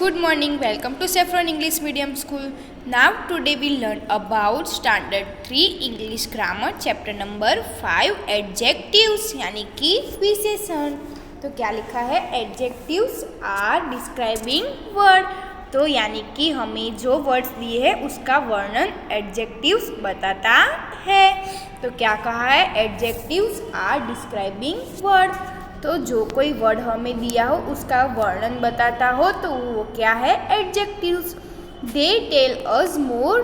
Good morning, welcome to Saffron English Medium School. Now today we learn about Standard 3 English Grammar Chapter number 5 Adjectives यानी कि विशेषण। तो क्या लिखा है? Adjectives are describing word। तो यानी कि हमें जो वर्ड्स दिए हैं उसका वर्णन एडजेक्टिव्स बताता है। तो क्या कहा है? Adjectives are describing word। तो जो कोई वर्ड हमें दिया हो उसका वर्णन बताता हो तो वो क्या है? Adjectives. They tell us more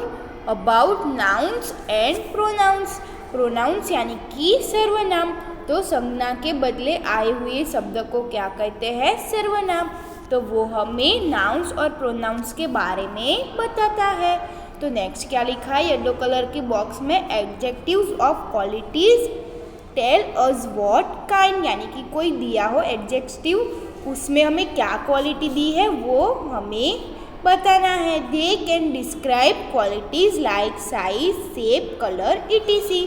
about nouns and pronouns. Pronouns यानी कि सर्वनाम। तो संज्ञा के बदले आए हुए शब्द को क्या कहते हैं? सर्वनाम। तो वो हमें नाउन्स और प्रोनाउंस के बारे में बताता है। तो नेक्स्ट क्या लिखा है? येलो कलर के बॉक्स में adjectives of qualities tell us what kind, यानी कि कोई दिया हो एडजेक्टिव उसमें हमें क्या क्वालिटी दी है वो हमें बताना है। They can describe qualities like size, shape, colour etc।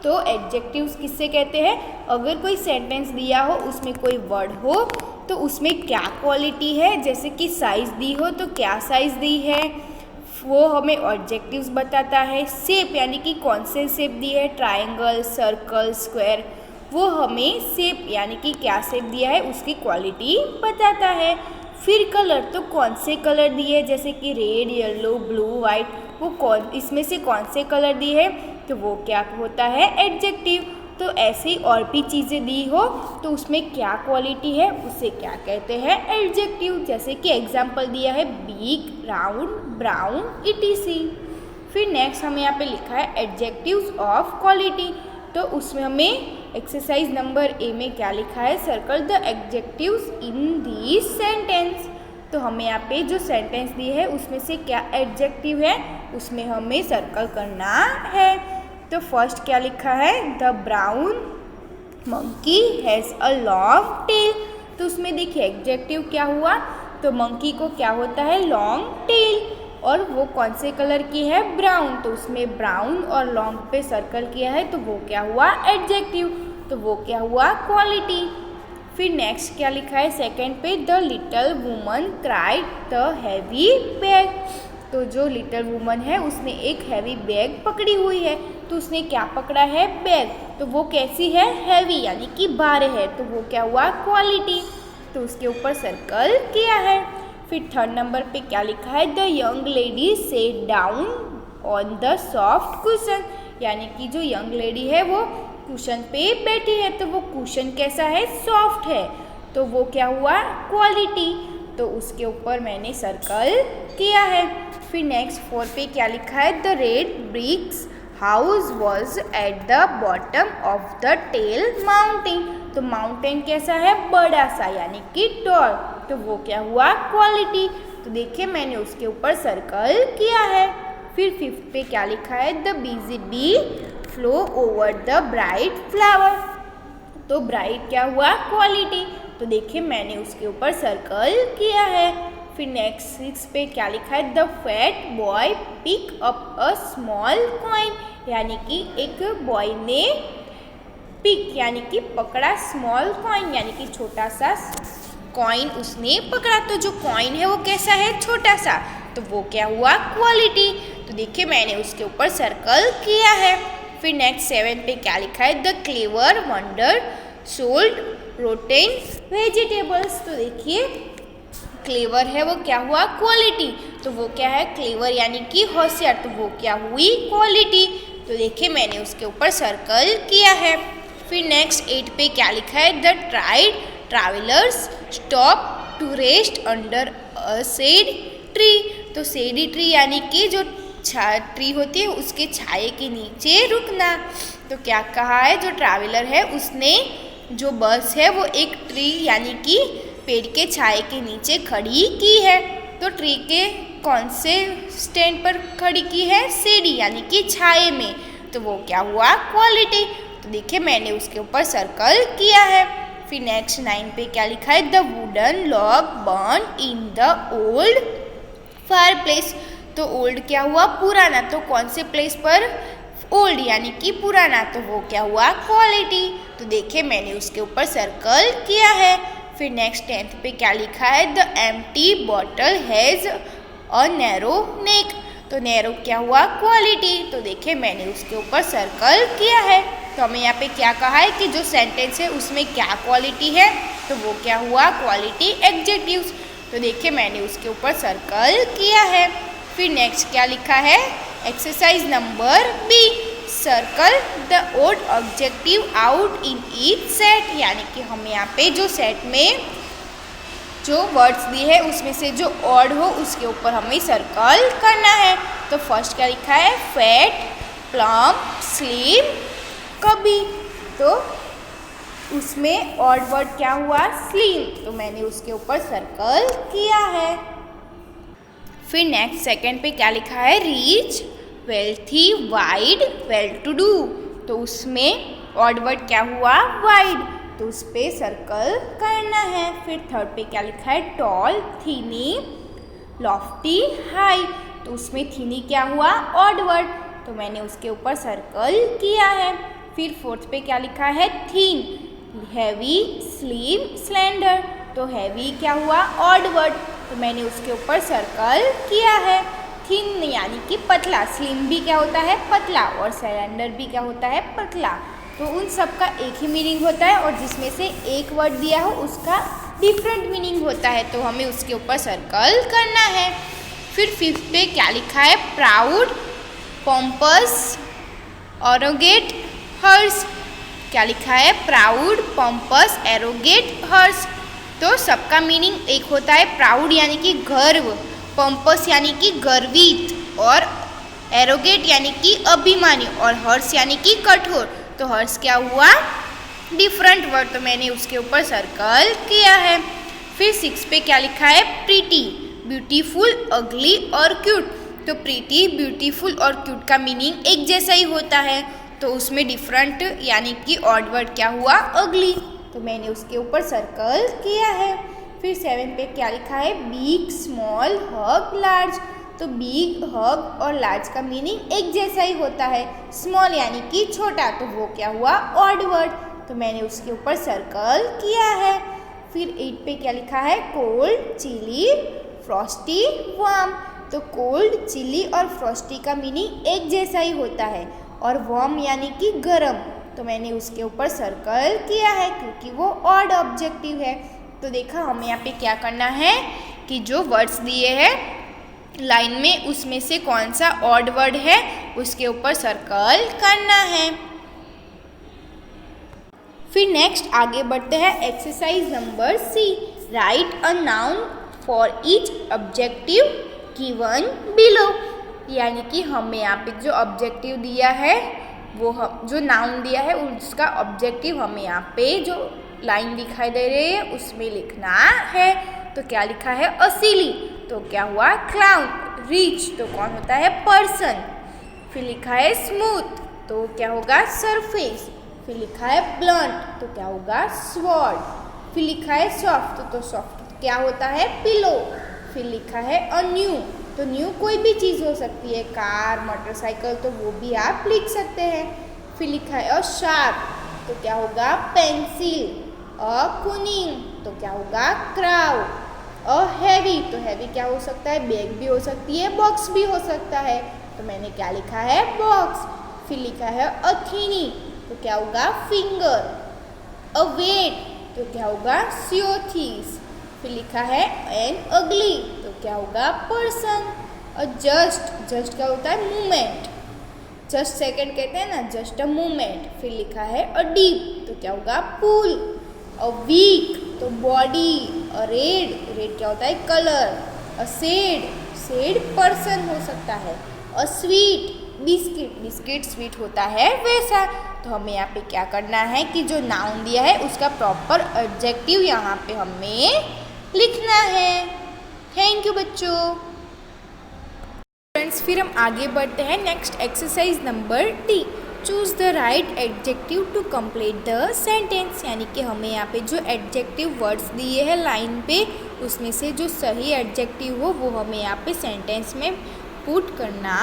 तो एडजेक्टिव्स किससे कहते हैं? अगर कोई सेंटेंस दिया हो उसमें कोई वर्ड हो तो उसमें क्या क्वालिटी है, जैसे कि साइज दी हो तो क्या साइज दी है वो हमें एडजेक्टिव्स बताता है। शेप यानी कि कौन से शेप दी है, ट्रायंगल, सर्कल, स्क्वायर, वो हमें शेप यानी कि क्या शेप दिया है उसकी क्वालिटी बताता है। फिर कलर, तो कौन से कलर दिए, जैसे कि रेड, येलो, ब्लू, वाइट, वो कौन इसमें से कौन से कलर दिए हैं तो वो क्या होता है? एडजेक्टिव। तो ऐसी और भी चीज़ें दी हो तो उसमें क्या क्वालिटी है उसे क्या कहते हैं? एडजेक्टिव। जैसे कि एग्जाम्पल दिया है बिग, राउंड, ब्राउन etc। फिर नेक्स्ट हमें यहाँ पे लिखा है एडजेक्टिव्स ऑफ क्वालिटी। तो उसमें हमें एक्सरसाइज नंबर ए में क्या लिखा है? Circle the adjectives in this sentence. तो हमें यहाँ पे जो सेंटेंस दी है उसमें से क्या एडजेक्टिव है उसमें हमें सर्कल करना है। तो फर्स्ट क्या लिखा है? The brown monkey has a long tail. तो उसमें देखिए एडजेक्टिव क्या हुआ? तो मंकी को क्या होता है? Long tail. और वो कौन से कलर की है? ब्राउन। तो उसमें ब्राउन और लॉन्ग पे सर्कल किया है तो वो क्या हुआ? एडजेक्टिव। तो वो क्या हुआ? क्वालिटी। फिर नेक्स्ट क्या लिखा है? सेकंड पे the little woman cried the heavy bag. तो जो लिटिल वुमन है उसने एक हैवी बैग पकड़ी हुई है। तो उसने क्या पकड़ा है? बैग। तो वो कैसी है? हैवी यानी कि भारी है। तो वो क्या हुआ? क्वालिटी। तो उसके ऊपर सर्कल किया है। फिर थर्ड नंबर पे क्या लिखा है? The young lady set down on the soft cushion. यानी कि जो यंग लेडी है वो कुशन पे बैठी है। तो वो कुशन कैसा है? सॉफ्ट है। तो वो क्या हुआ? क्वालिटी। तो उसके ऊपर मैंने सर्कल किया है। फिर नेक्स्ट 4 पे क्या लिखा है? The red bricks house was at the bottom of the tall mountain. तो माउंटेन कैसा है? बड़ा सा यानी कि टॉल। तो वो क्या हुआ? क्वालिटी। तो देखिए मैंने उसके ऊपर सर्कल किया है। फिर 5th पे क्या लिखा है? The busy bee flow over the bright flower. तो ब्राइट क्या हुआ? क्वालिटी। तो देखिए मैंने उसके ऊपर सर्कल किया है। फिर नेक्स्ट 6 पे क्या लिखा है? The fat boy pick up a small coin. यानी कि एक बॉय ने पिक यानी कि पकड़ा स्मॉल कॉइन यानी कि छोटा सा कॉइन उसने पकड़ा। तो जो कॉइन है वो कैसा है? छोटा सा। तो वो क्या हुआ? क्वालिटी। तो देखिए मैंने उसके ऊपर सर्कल किया है। फिर नेक्स्ट 7 पे क्या लिखा है? The clever wonder sold rotten vegetables. तो देखिए क्लेवर है वो क्या हुआ? क्वालिटी। तो वो क्या है? क्लेवर यानी कि होशियार। तो वो क्या हुई? क्वालिटी। तो देखिए मैंने उसके ऊपर सर्कल किया है। फिर नेक्स्ट 8 पे क्या लिखा है? The tired travellers stop to rest under a shade tree. तो शेडी ट्री यानी कि जो ट्री होती है उसके छाए के नीचे रुकना। तो क्या कहा है? जो ट्रैवलर है उसने जो बस है वो एक ट्री यानी कि पेड़ के छाए के नीचे खड़ी की है। तो ट्री के कौन से स्टैंड पर खड़ी की है? शेडी यानी कि छाए में। तो वो क्या हुआ? क्वालिटी। तो देखिए मैंने उसके ऊपर सर्कल किया है। फिर नेक्स्ट 9 पे क्या लिखा है? The wooden log burn in the old fire place. तो ओल्ड क्या हुआ? पुराना। तो कौन से प्लेस पर? ओल्ड यानी कि पुराना। तो वो क्या हुआ? क्वालिटी। तो देखिए मैंने उसके ऊपर सर्कल किया है। फिर नेक्स्ट 10th पे क्या लिखा है, the empty bottle has a narrow neck. तो नैरो क्या हुआ, क्वालिटी। तो देखिए मैंने उसके ऊपर सर्कल किया है। तो हमें यहाँ पे क्या कहा है कि जो सेंटेंस है उसमें क्या क्वालिटी है, तो वो क्या हुआ, क्वालिटी एडजेक्टिव्स। तो देखिए मैंने उसके ऊपर सर्कल किया है। फिर नेक्स्ट क्या लिखा है, exercise number B, circle the odd objective out in each set. यानी कि हमें यहाँ पे जो सेट में जो वर्ड्स दिए हैं उसमें से जो ऑड हो उसके ऊपर हमें सर्कल करना है। तो फर्स्ट क्या लिखा है, फैट, प्लम, स्लिम, कभी। तो उसमें ऑड वर्ड क्या हुआ, स्लिम। तो मैंने उसके ऊपर सर्कल किया है। फिर नेक्स्ट सेकंड पे क्या लिखा है, rich, wealthy, wide, well to do. तो उसमें ऑड वर्ड क्या हुआ, वाइड। तो उस पर सर्कल करना है। फिर थर्ड पे क्या लिखा है, टॉल, थीनी, लॉफ्टी, हाई। तो उसमें थीनी क्या हुआ, ऑड वर्ड। तो मैंने उसके ऊपर सर्कल किया है। फिर फोर्थ पे क्या लिखा है, थीन, हैवी, स्लिम, स्लेंडर। तो हैवी क्या हुआ, ऑड वर्ड। तो मैंने उसके ऊपर सर्कल किया है। थिन यानी कि पतला, स्लिम भी क्या होता है, पतला, और स्लेंडर भी क्या होता है, पतला। तो उन सब का एक ही मीनिंग होता है और जिसमें से एक वर्ड दिया हो उसका डिफरेंट मीनिंग होता है। तो हमें उसके ऊपर सर्कल करना है। फिर फिफ्थ पे क्या लिखा है, प्राउड, पॉम्पस, एरोगेट, हर्ष। क्या लिखा है, प्राउड, पॉम्पस, एरोगेट, हर्ष। तो सबका मीनिंग एक होता है, प्राउड यानी कि गर्व, पॉम्पस यानी कि गर्वित, और एरोगेट यानी कि अभिमानी, और हर्ष यानी कि कठोर। तो हर्ष क्या हुआ, डिफरेंट वर्ड। तो मैंने उसके ऊपर सर्कल किया है। फिर 6 पे क्या लिखा है, प्रीटी, ब्यूटीफुल, अगली और क्यूट। तो प्रीटी, ब्यूटीफुल और क्यूट का मीनिंग एक जैसा ही होता है। तो उसमें डिफरेंट यानी कि ऑड वर्ड क्या हुआ, अगली। तो मैंने उसके ऊपर सर्कल किया है। फिर 7 पे क्या लिखा है, बिग, स्मॉल, हग, लार्ज। तो बिग, हग और लार्ज का मीनिंग एक जैसा ही होता है। स्मॉल यानी कि छोटा, तो वो क्या हुआ, ऑड वर्ड। तो मैंने उसके ऊपर सर्कल किया है। फिर 8 पे क्या लिखा है, कोल्ड, चिली, फ्रॉस्टी, वार्म। तो कोल्ड, चिली और फ्रॉस्टी का मीनिंग एक जैसा ही होता है, और वार्म यानी कि गर्म। तो मैंने उसके ऊपर सर्कल किया है क्योंकि वो ऑड ऑब्जेक्टिव है। तो देखा हमें यहाँ पे क्या करना है कि जो वर्ड्स दिए हैं लाइन में उसमें से कौन सा ऑड वर्ड है उसके ऊपर सर्कल करना है। फिर नेक्स्ट आगे बढ़ते हैं, exercise number C, write a noun for each objective given below. यानी कि हमें यहाँ पे जो ऑब्जेक्टिव दिया है वो जो नाउन दिया है उसका ऑब्जेक्टिव हमें यहाँ पे जो लाइन दिखाई दे रही है उसमें लिखना है। तो क्या लिखा है, असीली। तो क्या हुआ, क्लाउन। रिच तो कौन होता है, पर्सन। फिर लिखा है स्मूथ, तो क्या होगा, सरफेस। फिर लिखा है ब्लंट, तो क्या होगा, स्वॉर्ड। फिर लिखा है सॉफ्ट, तो सॉफ्ट क्या होता है, पिलो। फिर लिखा है अ न्यू, तो न्यू कोई भी चीज़ हो सकती है, कार, मोटरसाइकिल, तो वो भी आप लिख सकते हैं। फिर लिखा है अ शार्प, तो क्या होगा, पेंसिल। अ कुनिंग, तो क्या होगा, क्राउ। अ हैवी, तो हैवी क्या हो सकता है, बैग भी हो सकती है, बॉक्स भी हो सकता है। तो मैंने क्या लिखा है, बॉक्स। फिर लिखा है अ थीनी, तो क्या होगा, फिंगर। अ वेट, तो क्या होगा, सियोथीस। फिर लिखा है एन अगली, तो क्या होगा, पर्सन। अ जस्ट, जस्ट क्या होता है, मूवमेंट। जस्ट सेकेंड कहते हैं ना, जस्ट अ मूवमेंट। फिर लिखा है अ डीप, तो क्या होगा, पूल। अ वीक, तो बॉडी। अ रेड, रेड क्या होता है, कलर। अ सेड, सेड पर्सन हो सकता है। A sweet, biscuit, biscuit sweet होता है वैसा। तो हमें यहाँ पे क्या करना है कि जो नाउन दिया है उसका प्रॉपर एडजेक्टिव यहाँ पे हमें लिखना है। थैंक यू बच्चों। फ्रेंड्स फिर हम आगे बढ़ते हैं, next exercise number D, choose the right adjective to complete the sentence. यानी कि हमें यहाँ पे जो एडजेक्टिव वर्ड्स दिए हैं लाइन पे उसमें से जो सही एडजेक्टिव हो वो हमें यहाँ पे सेंटेंस में पुट करना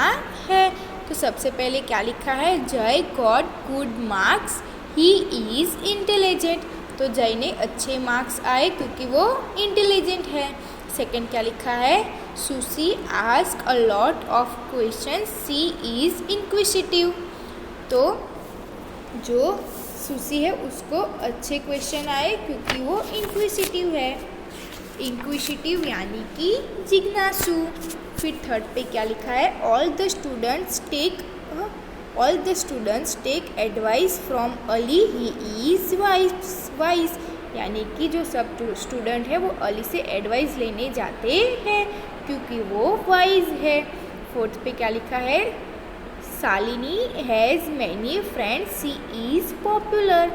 है। तो सबसे पहले क्या लिखा है, जय got good marks, he is intelligent. तो जय ने अच्छे मार्क्स आए क्योंकि वो इंटेलिजेंट है। सेकंड क्या लिखा है, Sushi ask a lot of question, she is inquisitive. तो जो सुशी है उसको अच्छे क्वेश्चन आए क्योंकि वो इंक्विसिटिव है। इंक्विसिटिव यानी कि जिज्ञासु। फिर थर्ड पे क्या लिखा है, all the students take advice from Ali, he is wise. यानी कि जो सब स्टूडेंट है वो अली से एडवाइस लेने जाते हैं क्योंकि वो वाइज है। फोर्थ पे क्या लिखा है, Shalini has many friends, she is popular.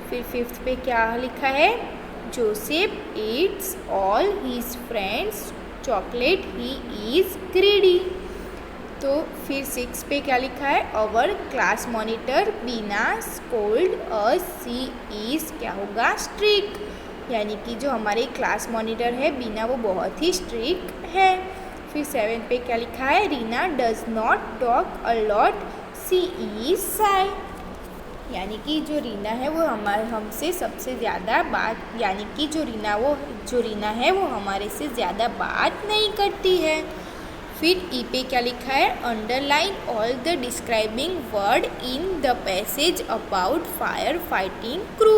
फिर फिफ्थ पे क्या लिखा है, Joseph eats all his friends chocolate, he is greedy. तो फिर सिक्स पे क्या लिखा है, our class monitor Bina scolded us, she is क्या होगा, स्ट्रिक्ट। यानी कि जो हमारे क्लास मॉनिटर है बीना वो बहुत ही स्ट्रिक्ट है। फिर सेवन पे क्या लिखा है, Reena does not talk a lot, she is shy. यानी कि जो रीना है वो हमसे सबसे ज़्यादा बात, यानी कि जो रीना है वो हमारे से ज़्यादा बात नहीं करती है। फिर ई पे क्या लिखा है, underline all the describing word in the passage about fire fighting crew.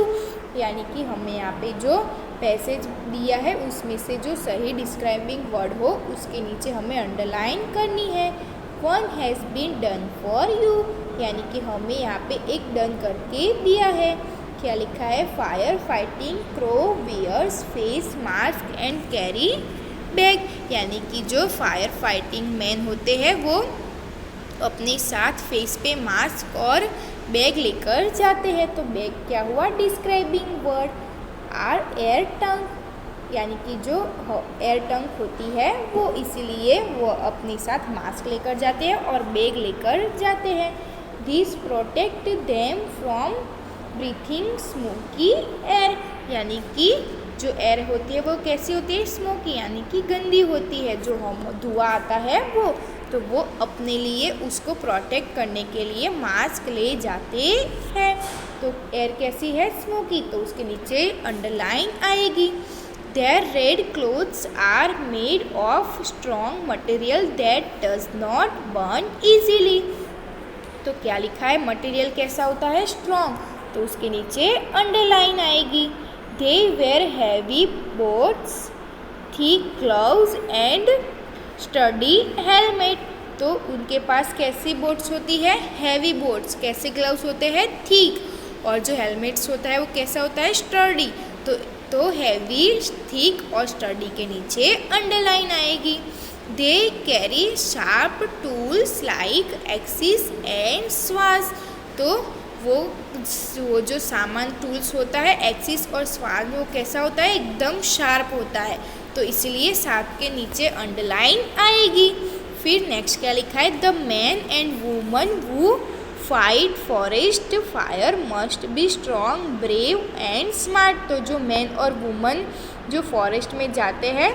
यानी कि हमें यहाँ पे जो पैसेज दिया है उसमें से जो सही डिस्क्राइबिंग वर्ड हो उसके नीचे हमें अंडरलाइन करनी है। One has been done for you, यानी कि हमें यहाँ पे एक डन करके दिया है। क्या लिखा है, fire fighting crew wears face mask and carry bag. यानी कि जो फायर फाइटिंग मैन होते हैं वो अपने साथ फेस पे मास्क और बैग लेकर जाते हैं। तो बैग क्या हुआ, डिस्क्राइबिंग वर्ड। आर एयर टंग, यानी कि जो एयर टंग होती है वो इसीलिए वो अपने साथ मास्क लेकर जाते हैं और बैग लेकर जाते हैं। This protect them from breathing smoky air, यानी कि जो एयर होती है वो कैसी होती है, स्मोकी यानी कि गंदी होती है। जो हम धुआं आता है वो अपने लिए उसको प्रोटेक्ट करने के लिए मास्क ले जाते हैं। तो एयर कैसी है, स्मोकी, तो उसके नीचे अंडरलाइन आएगी। Their red clothes are made of strong material that does not burn easily. तो क्या लिखा है, मटेरियल कैसा होता है, स्ट्रॉन्ग, तो उसके नीचे अंडरलाइन आएगी। They wear heavy boots, thick gloves and sturdy helmet. तो उनके पास कैसी बोट्स होती है, हैवी बोट्स। कैसे ग्लव्स होते हैं, थिक, और जो हेलमेट्स होता है वो कैसा होता है, स्टडी। तो हैवी, थिक और स्टडी के नीचे अंडरलाइन आएगी। They carry sharp tools like axis and स्वास। तो वो जो सामान टूल्स होता है एक्सिस और स्वास में वो कैसा होता है, एकदम शार्प होता है, तो इसलिए शार्प के नीचे अंडरलाइन आएगी। फिर नेक्स्ट क्या लिखा है, the man and woman who fight forest fire must be strong brave and smart. तो जो मैन और वुमन जो फॉरेस्ट में जाते हैं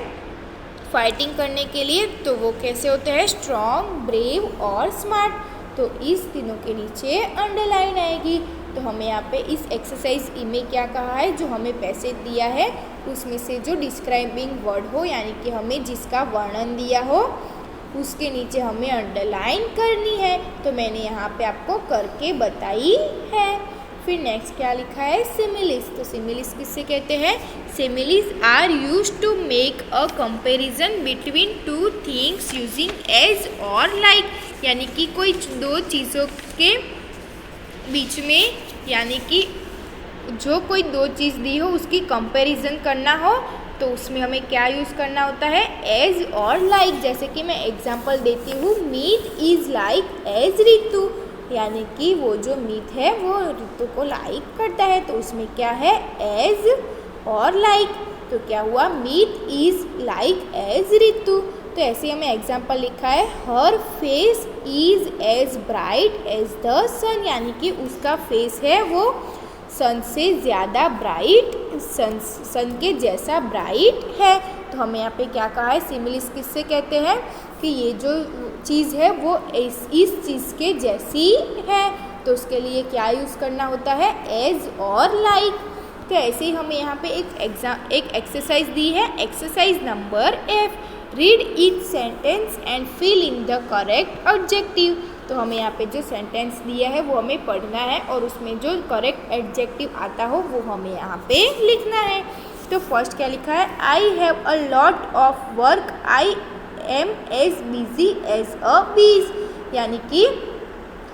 फाइटिंग करने के लिए, तो वो कैसे होते हैं, स्ट्रॉन्ग, ब्रेव और स्मार्ट। तो इस तीनों के नीचे अंडरलाइन आएगी। तो हमें यहाँ पे इस एक्सरसाइज ई में क्या कहा है, जो हमें पैसेज दिया है उसमें से जो डिस्क्राइबिंग वर्ड हो, यानी कि हमें जिसका वर्णन दिया हो उसके नीचे हमें अंडरलाइन करनी है। तो मैंने यहाँ पे आपको करके बताई है। फिर नेक्स्ट क्या लिखा है, सिमिलिस। तो सिमिलिस किससे कहते हैं, similes are used to make a comparison between two things using as और लाइक। यानी कि कोई दो चीज़ों के बीच में, यानी कि जो कोई दो चीज़ दी हो उसकी कंपैरिजन करना हो तो उसमें हमें क्या यूज़ करना होता है, एज और लाइक। जैसे कि मैं एग्जांपल देती हूँ, मीत इज़ लाइक एज रितु, यानी कि वो जो मीत है वो रितु को लाइक करता है, तो उसमें क्या है, एज और लाइक। तो क्या हुआ, Meet is like as Ritu. तो ऐसे हमें एग्जाम्पल लिखा है, her face is as bright as the sun, यानी कि उसका फेस है वो सन से ज़्यादा ब्राइट, सन के जैसा ब्राइट है। तो हमें यहाँ पे क्या कहा है, सिमिलिस किससे कहते हैं कि ये जो चीज़ है वो इस चीज़ के जैसी है। तो उसके लिए क्या यूज़ करना होता है, एज और लाइक। तो ऐसे ही हमें यहाँ पे एक एक्सरसाइज दी है, exercise number F, read each sentence and fill in the correct adjective. तो हमें यहाँ पे जो सेंटेंस दिया है वो हमें पढ़ना है और उसमें जो करेक्ट एडजेक्टिव आता हो वो हमें यहाँ पे लिखना है। तो फर्स्ट क्या लिखा है, I have a lot of work, I am as busy as a bees, यानी कि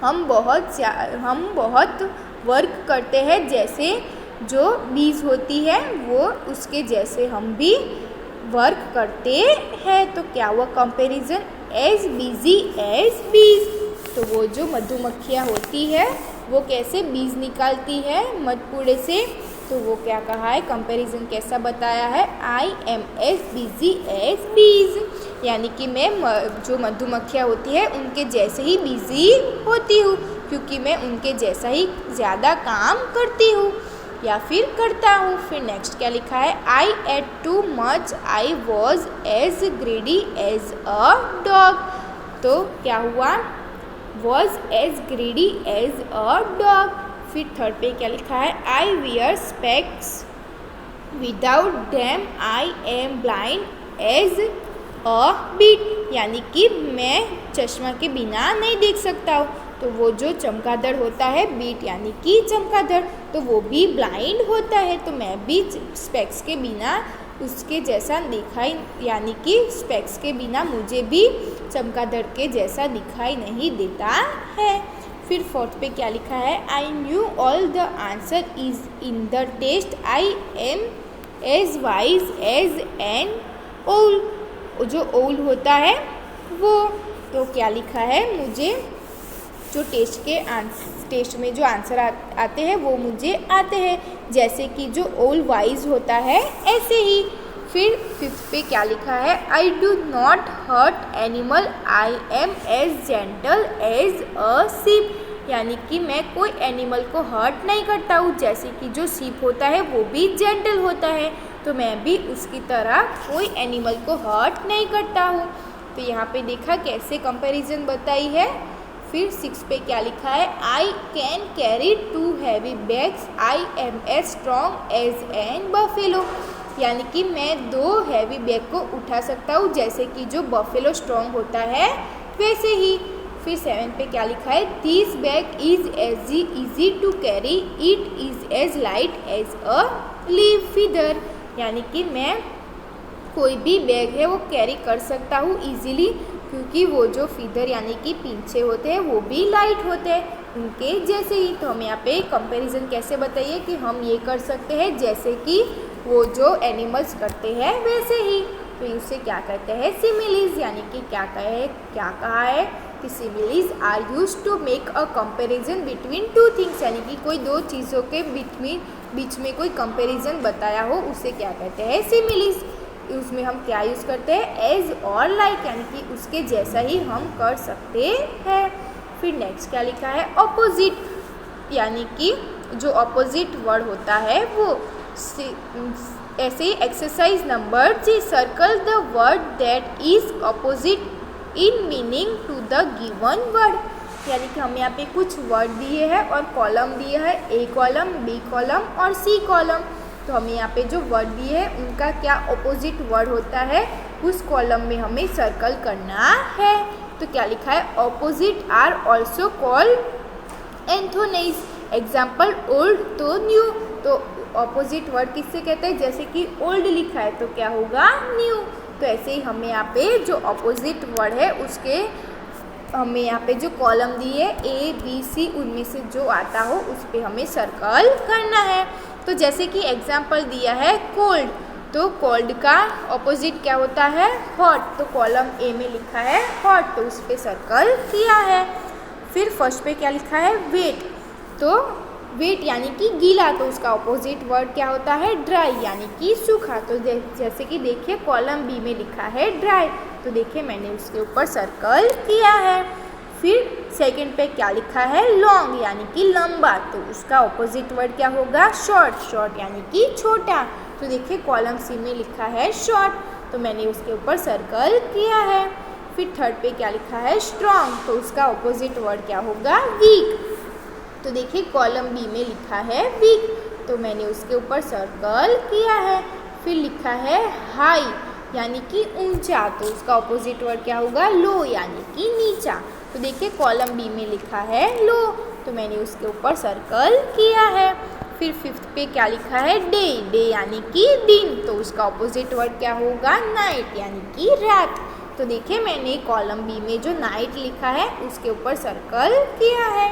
हम बहुत वर्क करते हैं, जैसे जो बीज होती है वो उसके जैसे हम भी वर्क करते हैं। तो क्या हुआ कंपैरिजन, एज बिजी एज बीज। तो वो जो मधुमक्खियाँ होती है वो कैसे बीज निकालती है मधुपूड़े से, तो वो क्या कहा है, कंपैरिजन कैसा बताया है, I am as busy as bees, यानी कि मैं जो मधुमक्खियाँ होती है उनके जैसे ही बिजी होती हूँ, क्योंकि मैं उनके जैसा ही ज़्यादा काम करती हूँ या फिर करता हूँ। फिर नेक्स्ट क्या लिखा है, I ate too much, I was as greedy as a dog. तो क्या हुआ, was as greedy as a dog. फिर थर्ड पे क्या लिखा है, I wear specs, without them I am blind as a bat, यानी कि मैं चश्मा के बिना नहीं देख सकता हूँ। तो वो जो चमगादड़ होता है, बीट यानी कि चमगादड़, तो वो भी ब्लाइंड होता है, तो मैं भी स्पेक्स के बिना उसके जैसा दिखाई, यानी कि स्पेक्स के बिना मुझे भी चमगादड़ के जैसा दिखाई नहीं देता है। फिर फोर्थ पे क्या लिखा है, I knew all the answer is in the test, I am as wise as an owl, जो ओल होता है वो। तो क्या लिखा है, मुझे जो टेस्ट में जो आंसर आते हैं वो मुझे आते हैं, जैसे कि जो ओल वाइज होता है ऐसे ही। फिर फिफ्थ पे क्या लिखा है, I do not hurt animal, I am as gentle as a sheep, यानी कि मैं कोई एनिमल को हर्ट नहीं करता हूँ, जैसे कि जो सीप होता है वो भी जेंटल होता है, तो मैं भी उसकी तरह कोई एनिमल को हर्ट नहीं करता हूँ। तो यहाँ पे देखा कैसे कंपैरिजन बताई है। फिर 6 पे क्या लिखा है, I can carry 2 heavy bags, I am as strong as an buffalo, यानी कि मैं 2 हैवी बैग को उठा सकता हूँ, जैसे कि जो बफेलो स्ट्रॉन्ग होता है वैसे ही। फिर 7 पे क्या लिखा है, this bag is as easy to carry, it is as light as a leaf feather, यानी कि मैं कोई भी बैग है वो कैरी कर सकता हूँ इजीली, क्योंकि वो जो फीदर यानी कि पीछे होते हैं वो भी लाइट होते हैं उनके जैसे ही। तो हम यहाँ पे कंपैरिजन कैसे बताइए कि हम ये कर सकते हैं जैसे कि वो जो एनिमल्स करते हैं वैसे ही। तो इसे क्या कहते हैं, सिमिलीज, यानी कि क्या कहा है कि similes are use to make a comparison between 2 things, यानी कि कोई 2 चीज़ों के बीच में कोई कंपैरिजन बताया हो उसे क्या कहते हैं, सिमिलीज। उसमें हम क्या यूज़ करते हैं, एज और लाइक, यानी कि उसके जैसा ही हम कर सकते हैं। फिर नेक्स्ट क्या लिखा है, ऑपोजिट, यानी कि जो ऑपोजिट वर्ड होता है वो। ऐसे ही exercise number 3, circle the word that is opposite in meaning to the given word, यानी कि हम यहाँ पे कुछ वर्ड दिए हैं और कॉलम दिए है, ए कॉलम, बी कॉलम और सी कॉलम। तो हमें यहाँ पे जो वर्ड दिए हैं उनका क्या ऑपोजिट वर्ड होता है उस कॉलम में हमें सर्कल करना है। तो क्या लिखा है, opposite are also called antonyms, example old तो न्यू। तो ऑपोजिट वर्ड किससे कहते हैं, जैसे कि ओल्ड लिखा है तो क्या होगा, न्यू। तो ऐसे ही हमें यहाँ पे जो ऑपोजिट वर्ड है उसके हमें यहाँ पे जो कॉलम दिए ए बी सी उनमें से जो आता हो उस पर हमें सर्कल करना है। तो जैसे कि एग्जाम्पल दिया है कोल्ड, तो कोल्ड का ऑपोजिट क्या होता है, हॉट, तो कॉलम ए में लिखा है हॉट, तो उस पर सर्कल किया है। फिर फर्स्ट पे क्या लिखा है, वेट, तो वेट यानी कि गीला, तो उसका ऑपोजिट वर्ड क्या होता है, ड्राई, यानी कि सूखा। तो जैसे कि देखिए कॉलम बी में लिखा है ड्राई, तो देखिए मैंने उसके ऊपर सर्कल किया है। फिर सेकंड पे क्या लिखा है, लॉन्ग, यानी कि लंबा, तो उसका ऑपोजिट वर्ड क्या होगा, शॉर्ट, शॉर्ट यानी कि छोटा। तो देखिए कॉलम सी में लिखा है शॉर्ट, तो मैंने उसके ऊपर सर्कल किया है। फिर थर्ड पे क्या लिखा है, स्ट्रॉन्ग, तो उसका ऑपोजिट वर्ड क्या होगा, वीक। तो देखिए कॉलम बी में लिखा है वीक, तो मैंने उसके ऊपर सर्कल किया है। फिर लिखा है हाई यानी कि ऊंचा, तो उसका ऑपोजिट वर्ड क्या होगा? लो यानी कि नीचा। तो देखिए कॉलम बी में लिखा है लो, तो मैंने उसके ऊपर सर्कल किया है। फिर फिफ्थ पे क्या लिखा है? डे, डे यानी कि दिन, तो उसका ऑपोजिट वर्ड क्या होगा? नाइट यानी कि रात। तो देखिए मैंने कॉलम बी में जो नाइट लिखा है उसके ऊपर सर्कल किया है।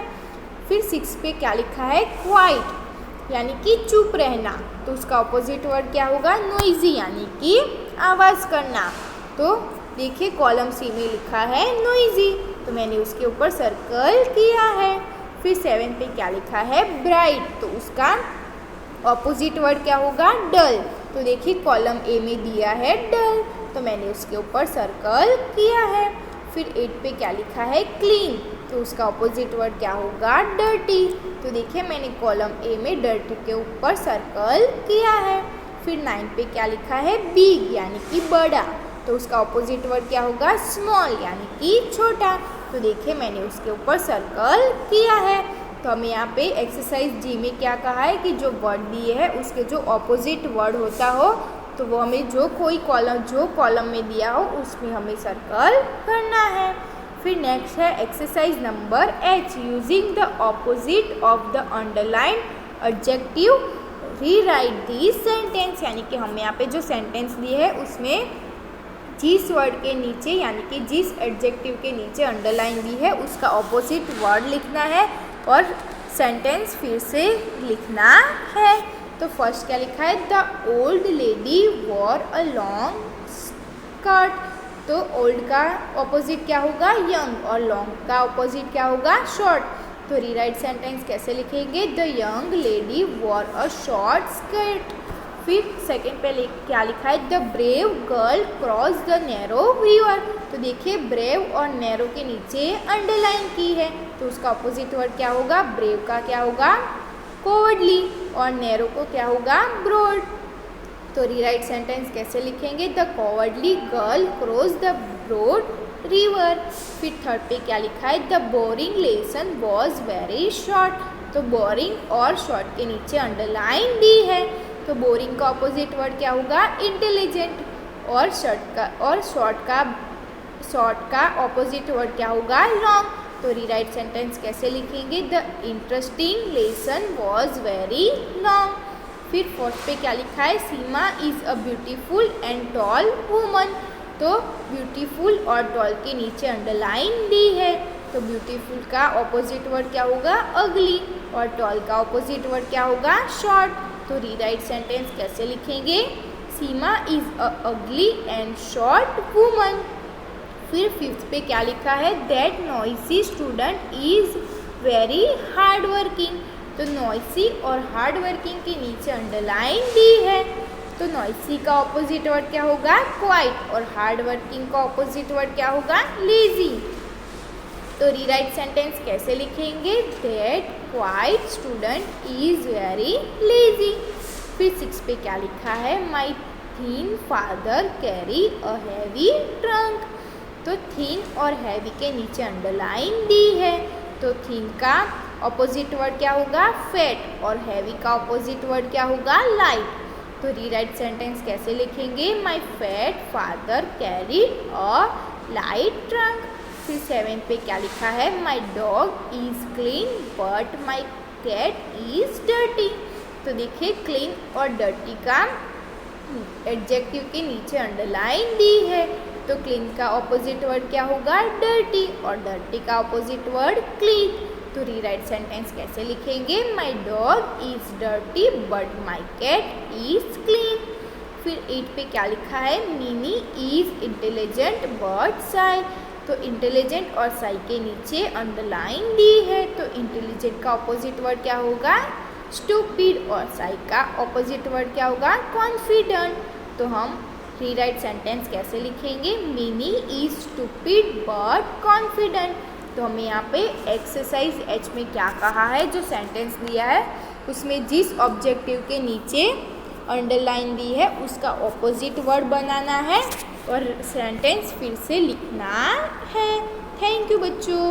फिर सिक्स पे क्या लिखा है? क्वाइट यानी कि चुप रहना, तो उसका ऑपोजिट वर्ड क्या होगा? नॉइजी यानी कि आवाज़ करना। तो देखिए कॉलम सी में लिखा है नॉइजी, तो मैंने उसके ऊपर सर्कल किया है। फिर सेवन पे क्या लिखा है? ब्राइट, तो उसका ऑपोजिट वर्ड क्या होगा? डल। तो देखिए कॉलम ए में दिया है डल, तो मैंने उसके ऊपर सर्कल किया है। फिर 8 पे क्या लिखा है? क्लीन, तो उसका ऑपोजिट वर्ड क्या होगा? डर्टी। तो देखिए मैंने कॉलम ए में डर्टी के ऊपर सर्कल किया है। फिर 9 पे क्या लिखा है? बिग यानी कि बड़ा, तो उसका ऑपोजिट वर्ड क्या होगा? स्मॉल यानी कि छोटा। तो देखिए मैंने उसके ऊपर सर्कल किया है। तो हमें यहाँ पे एक्सरसाइज जी में क्या कहा है कि जो वर्ड दिए है उसके जो ऑपोजिट वर्ड होता हो तो वो हमें जो कॉलम में दिया हो उसमें हमें सर्कल करना है। फिर नेक्स्ट है exercise number H, using the opposite of the underline adjective rewrite this sentence, यानी कि हमें यहाँ पे जो सेंटेंस दिए है उसमें जिस वर्ड के नीचे यानी कि जिस एडजेक्टिव के नीचे अंडरलाइन दी है उसका ऑपोजिट वर्ड लिखना है और सेंटेंस फिर से लिखना है। तो फर्स्ट क्या लिखा है? The old lady war a long skirt, तो ओल्ड का ऑपोजिट क्या होगा? यंग, और लॉन्ग का ऑपोजिट क्या होगा? शॉर्ट। तो रीराइट सेंटेंस कैसे लिखेंगे? The young lady war a short skirt. फिर सेकेंड पे क्या लिखा है? The brave girl cross the narrow river, तो देखिए ब्रेव और नैरो के नीचे अंडरलाइन की है, तो उसका ऑपोजिट वर्ड क्या होगा? ब्रेव का क्या होगा? कोवर्डली, और नैरो को क्या होगा? ब्रॉड। तो रीराइट सेंटेंस कैसे लिखेंगे? The cowardly girl cross the broad river. फिर थर्ड पे क्या लिखा है? The boring lesson was very short, तो बोरिंग और शॉर्ट के नीचे अंडरलाइन दी है, तो बोरिंग का ऑपोजिट वर्ड क्या होगा? इंटेलिजेंट, और शॉर्ट का ऑपोजिट वर्ड क्या होगा? लॉन्ग। तो रीराइट सेंटेंस कैसे लिखेंगे? The interesting lesson was very long. फिर फोर्थ पे क्या लिखा है? Seema is a beautiful and tall woman, तो ब्यूटीफुल और टॉल के नीचे अंडरलाइन दी है, तो ब्यूटीफुल का ऑपोजिट वर्ड क्या होगा? अगली, और टॉल का ऑपोजिट वर्ड क्या होगा? शॉर्ट। तो रीराइट सेंटेंस कैसे लिखेंगे? सीमा इज़ अ अगली एंड शॉर्ट वुमन। फिर फिफ्थ पे क्या लिखा है? That noisy student is very hard working, तो नॉइसी और हार्ड वर्किंग के नीचे अंडरलाइन दी है, तो नॉइसी का ऑपोजिट वर्ड क्या होगा? क्वाइट, और हार्ड वर्किंग का ऑपोजिट वर्ड क्या होगा? लेजी। तो रीराइट सेंटेंस कैसे लिखेंगे? That quiet student is very lazy. फिर 6 पे क्या लिखा है? My thin father carry a heavy trunk, तो थीन और हैवी के नीचे अंडरलाइन दी है, तो थीन का ऑपोजिट वर्ड क्या होगा? फैट, और हैवी का ऑपोजिट वर्ड क्या होगा? लाइट। तो रीराइट सेंटेंस कैसे लिखेंगे? My fat father carry a light trunk. फिर 7 पे क्या लिखा है? My dog is clean but my cat is dirty, तो देखिए क्लीन और डर्टी का एडजेक्टिव के नीचे अंडरलाइन दी है, तो क्लीन का ऑपोजिट वर्ड क्या होगा? डर्टी, और डर्टी का ऑपोजिट वर्ड क्लीन। तो रीराइट सेंटेंस कैसे लिखेंगे? My dog is dirty but my cat is clean. फिर 8 पे क्या लिखा है? Mini is intelligent but shy, तो इंटेलिजेंट और साई के नीचे अंडरलाइन दी है, तो इंटेलिजेंट का ऑपोजिट वर्ड क्या होगा? स्टूपिड, और साई का ऑपोजिट वर्ड क्या होगा? कॉन्फिडेंट। तो हम रीराइट सेंटेंस कैसे लिखेंगे? Mini is stupid but confident. तो हमें यहाँ पे एक्सरसाइज एच में क्या कहा है? जो सेंटेंस दिया है उसमें जिस ऑब्जेक्टिव के नीचे अंडरलाइन दी है उसका ऑपोजिट वर्ड बनाना है और सेंटेंस फिर से लिखना है। थैंक यू बच्चों।